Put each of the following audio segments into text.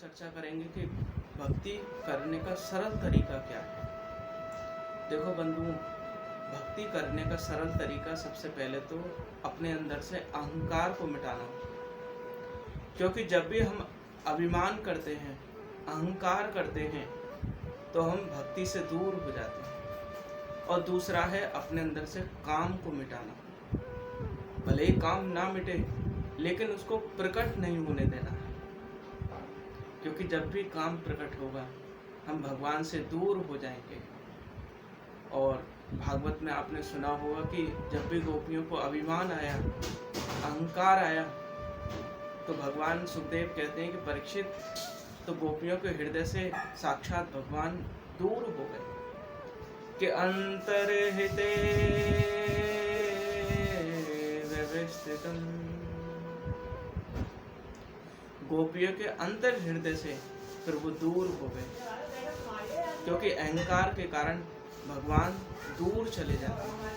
चर्चा करेंगे कि भक्ति करने का सरल तरीका क्या है। देखो बंधुओं, भक्ति करने का सरल तरीका सबसे पहले तो अपने अंदर से अहंकार को मिटाना होगा। क्योंकि जब भी हम अभिमान करते हैं, अहंकार करते हैं, तो हम भक्ति से दूर हो जाते हैं। और दूसरा है अपने अंदर से काम को मिटाना। भले ही काम ना मिटे, लेकिन उसको प्रकट नहीं होने देना है। क्योंकि जब भी काम प्रकट होगा, हम भगवान से दूर हो जाएंगे। और भागवत में आपने सुना होगा कि जब भी गोपियों को अभिमान आया, अहंकार आया, तो भगवान सुखदेव कहते हैं कि परीक्षित, तो गोपियों के हृदय से साक्षात भगवान दूर हो गए कि अंतर्हिते व्यवस्थितम्, गोपियों के अंतर हृदय से फिर वो दूर हो गए। क्योंकि अहंकार के कारण भगवान दूर चले जाते हैं।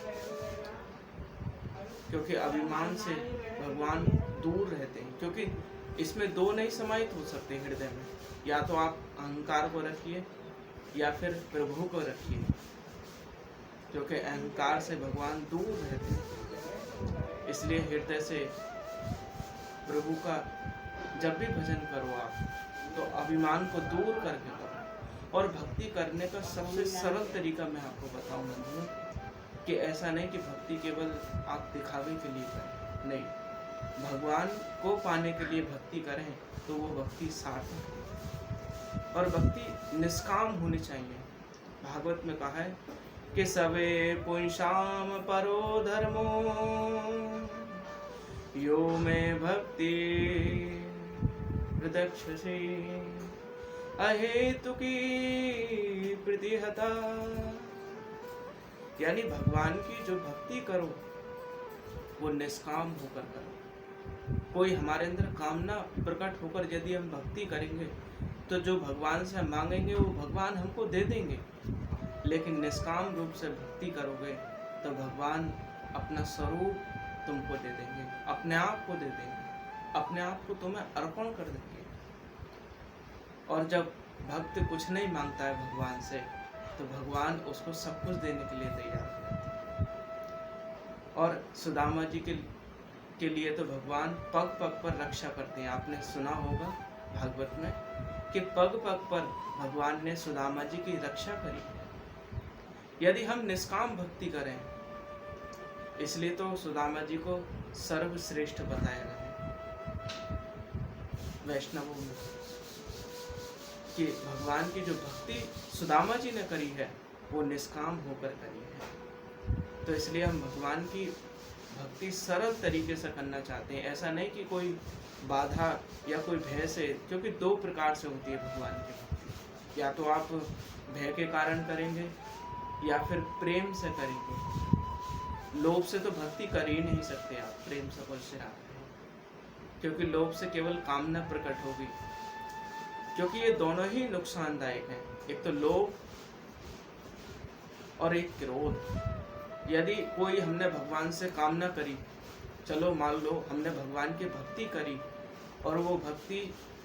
क्योंकि अभिमान से भगवान दूर रहते हैं। क्योंकि इसमें दो नहीं समाहित हो सकते हृदय में। या तो आप अहंकार को रखिए या फिर प्रभु को रखिए। क्योंकि अहंकार से भगवान दूर रहते हैं। इसलिए हृदय से प्रभु का जब भी भजन करो आप, तो अभिमान को दूर करके करो। और भक्ति करने का सबसे सरल तरीका मैं आपको बताऊं बंधुओं, कि ऐसा नहीं कि भक्ति केवल आप दिखावे के लिए करें। नहीं, भगवान को पाने के लिए भक्ति करें तो वो भक्ति सार्थक है। और भक्ति निष्काम होनी चाहिए। भागवत में कहा है कि सवे पुंसाम परो धर्मो यो में भक्ति प्रदक्षसे अहेतु की प्रतिहता। यानी भगवान की जो भक्ति करो वो निष्काम होकर करो। कोई हमारे अंदर कामना प्रकट होकर यदि हम भक्ति करेंगे, तो जो भगवान से हम मांगेंगे वो भगवान हमको दे देंगे। लेकिन निष्काम रूप से भक्ति करोगे तो भगवान अपना स्वरूप तुमको दे देंगे, अपने आप को दे देंगे, अपने आप को तुम्हें अर्पण कर देंगे। और जब भक्त कुछ नहीं मांगता है भगवान से, तो भगवान उसको सब कुछ देने के लिए तैयार रहते हैं। और सुदामा जी के लिए तो भगवान पग पग पर रक्षा करते हैं। आपने सुना होगा भागवत में कि पग पग पर भगवान ने सुदामा जी की रक्षा करी है। यदि हम निष्काम भक्ति करें, इसलिए तो सुदामा जी को सर्वश्रेष्ठ बताया गया है वैष्णवों में, कि भगवान की जो भक्ति सुदामा जी ने करी है वो निष्काम होकर करी है। तो इसलिए हम भगवान की भक्ति सरल तरीके से करना चाहते हैं। ऐसा नहीं कि कोई बाधा या कोई भय से, क्योंकि दो प्रकार से होती है भगवान की भक्ति। या तो आप भय के कारण करेंगे या फिर प्रेम से करेंगे। लोभ से तो भक्ति कर ही नहीं सकते आप, प्रेम से कौन से आप, क्योंकि लोभ से केवल कामना प्रकट होगी। क्योंकि ये दोनों ही नुकसानदायक हैं, एक तो लोभ और एक क्रोध। यदि कोई हमने भगवान से कामना करी, चलो मान लो हमने भगवान की भक्ति करी, और वो भक्ति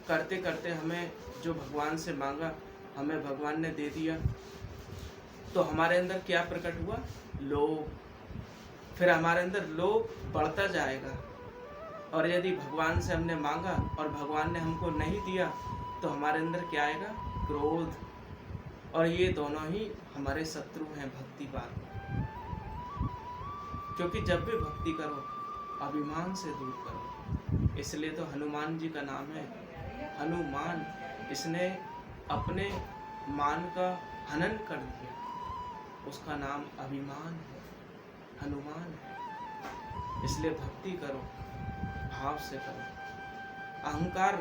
करते करते हमें जो भगवान से मांगा हमें भगवान ने दे दिया, तो हमारे अंदर क्या प्रकट हुआ? लोभ। फिर हमारे अंदर लोभ बढ़ता जाएगा। और यदि भगवान से हमने मांगा और भगवान ने हमको नहीं दिया, तो हमारे अंदर क्या आएगा? क्रोध। और ये दोनों ही हमारे शत्रु हैं भक्ति पार। क्योंकि जब भी भक्ति करो, अभिमान से दूर करो। इसलिए तो हनुमान जी का नाम है हनुमान। इसने अपने मान का हनन कर दिया, उसका नाम अभिमान है, हनुमान है। इसलिए भक्ति करो, भाव से करो, अहंकार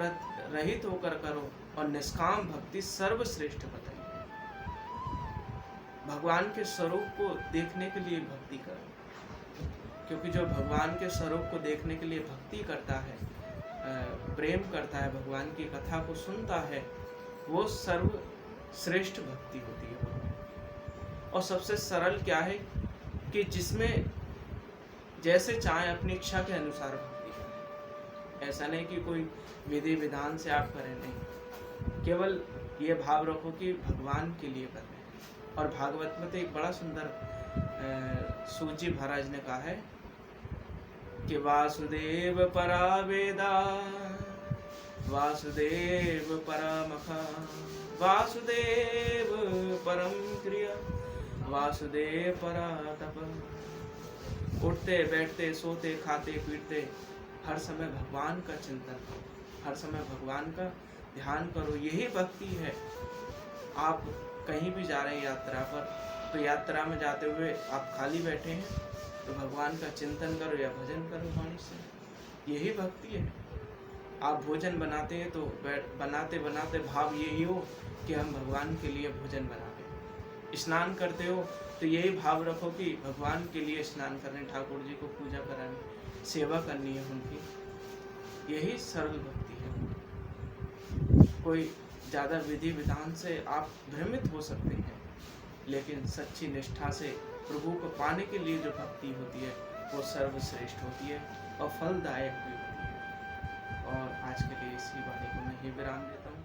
रहित होकर करो, और निष्काम भक्ति सर्वश्रेष्ठ बताइए। भगवान के स्वरूप को देखने के लिए भक्ति करो। क्योंकि जो भगवान के स्वरूप को देखने के लिए भक्ति करता है, प्रेम करता है, भगवान की कथा को सुनता है, वो सर्वश्रेष्ठ भक्ति होती है। और सबसे सरल क्या है कि जिसमें जैसे चाहे अपनी इच्छा के अनुसार भक्ति करें। ऐसा नहीं कि कोई विधि विधान से आप करें, नहीं। केवल ये भाव रखो कि भगवान के लिए कर रहे हैं। और भागवत में तो एक बड़ा सुंदर सूजी महाराज ने कहा है कि वासुदेव परा वेदा, वासुदेव परमखा, वासुदेव परम क्रिया, वासुदेव परा तप। उठते बैठते सोते खाते पीते हर समय भगवान का चिंतन करो, हर समय भगवान का ध्यान करो, यही भक्ति है। आप कहीं भी जा रहे हैं यात्रा पर, तो यात्रा में जाते हुए आप खाली बैठे हैं तो भगवान का चिंतन करो या भजन करो वाणी से, यही भक्ति है। आप भोजन बनाते हैं तो बनाते बनाते भाव यही हो कि हम भगवान के लिए भोजन बना रहे हैं। स्नान करते हो तो यही भाव रखो कि भगवान के लिए स्नान करने, ठाकुर जी को पूजा करानी, सेवा करनी है उनकी, यही सरल भक्ति है। कोई ज़्यादा विधि विधान से आप भ्रमित हो सकते हैं, लेकिन सच्ची निष्ठा से प्रभु को पाने के लिए जो भक्ति होती है वो सर्वश्रेष्ठ होती है और फलदायक भी होती है। और आज के लिए इसी वाणी को मैं ही विराम देता हूँ।